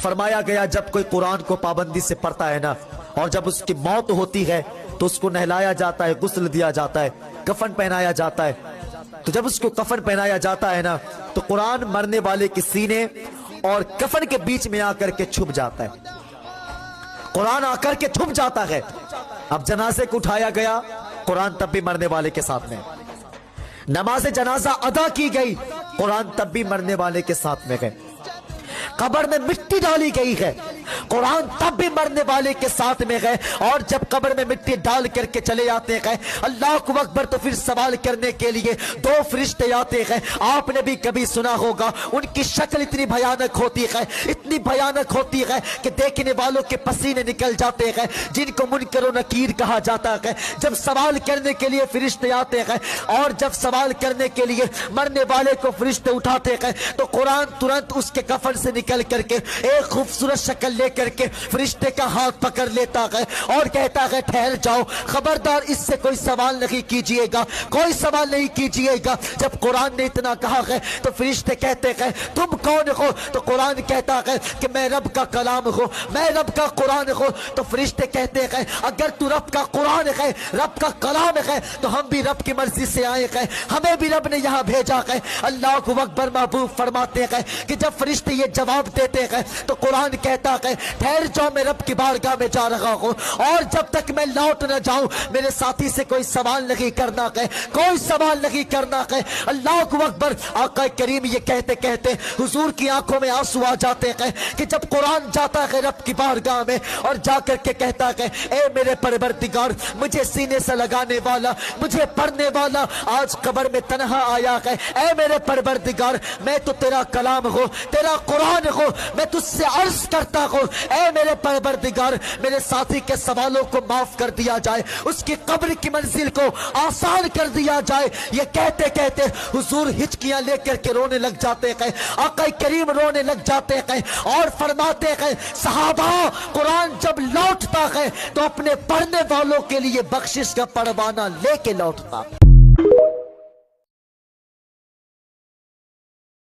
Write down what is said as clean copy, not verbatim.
فرمایا گیا جب کوئی قرآن کو پابندی سے پڑھتا ہے نا، اور جب اس کی موت ہوتی ہے تو اس کو نہلایا جاتا ہے، غسل دیا جاتا ہے، کفن پہنایا جاتا ہے. تو جب اس کو کفن پہنایا جاتا ہے نا تو قرآن مرنے والے کے سینے اور کفن کے بیچ میں آ کر کے چھپ جاتا ہے. قرآن آ کر کے چھپ جاتا ہے. اب جنازے کو اٹھایا گیا، قرآن تب بھی مرنے والے کے ساتھ میں. نماز جنازہ ادا کی گئی، قرآن تب بھی مرنے والے کے ساتھ میں گئے. قبر میں مٹی ڈالی گئی ہے، قرآن تب بھی مرنے والے کے ساتھ میں گئے. اور جب قبر میں مٹی ڈال کر کے چلے آتے ہیں اللہ اکبر تو پھر سوال کرنے کے لیے دو فرشتے آتے ہیں. آپ نے بھی کبھی سنا ہوگا ان کی شکل اتنی بھیانک ہوتی ہے، اتنی بھیانک ہوتی ہے کہ دیکھنے والوں کے پسینے نکل جاتے ہیں، جن کو منکر و نکیر کہا جاتا ہے. جب سوال کرنے کے لیے فرشتے آتے ہیں اور جب سوال کرنے کے لیے مرنے والے کو فرشتے اٹھاتے ہیں تو قرآن ترنت اس کے کفن سے نکل کر کے ایک خوبصورت شکل لے کر کے فرشتے کا ہاتھ پکڑ لیتا ہے اور کہتا ہے ٹھہر جاؤ، خبردار اس سے کوئی سوال نہیں کیجئے گا، کوئی سوال نہیں کیجئے گا. جب قرآن نے اتنا کہا ہے تو فرشتے کہتے ہیں تم کون ہو؟ تو قرآن کہتا ہے کہ میں رب کا کلام ہوں، میں رب کا قرآن ہوں. تو فرشتے کہتے ہیں اگر تو رب کا قرآن ہے، رب کا کلام ہے تو ہم بھی رب کی مرضی سے آئے ہیں، ہمیں بھی رب نے یہاں بھیجا ہے. اللہ اکبر. محبوب فرماتے ہیں کہ جب فرشتے یہ جواب دیتے ہیں تو قرآن کہتا ہے ٹھہر جاؤ، میں رب کی بارگاہ میں جا رہا ہوں اور جب تک میں لوٹ نہ جاؤں میرے ساتھی سے کوئی سوال نہیں کرنا ہے، کوئی سوال نہیں کرنا ہے. اللہ اکبر. آقا کریم یہ کہتے کہتے حضور کی آنکھوں میں آنسو آ جاتے ہیں کہ جب قرآن جاتا ہے رب کی بارگاہ میں اور جا کر کے کہتا ہے اے میرے پروردگار، مجھے سینے سے لگانے والا، مجھے پڑھنے والا آج قبر میں تنہا آیا ہے. اے میرے پروردگار، میں تو تیرا کلام ہوں، تیرا قرآن ہوں، میں تجھ سے عرض کرتا ہوں اے میرے پروردگار میرے ساتھی کے سوالوں کو معاف کر دیا جائے، اس کی قبر کی منزل کو آسان کر دیا جائے. یہ کہتے کہتے حضور ہچکیاں لے کر کے رونے لگ جاتے ہیں. آقا کریم رونے لگ جاتے ہیں اور فرماتے ہیں صحابہ، قرآن جب لوٹتا ہے تو اپنے پڑھنے والوں کے لیے بخشش کا پروانہ لے کے لوٹتا.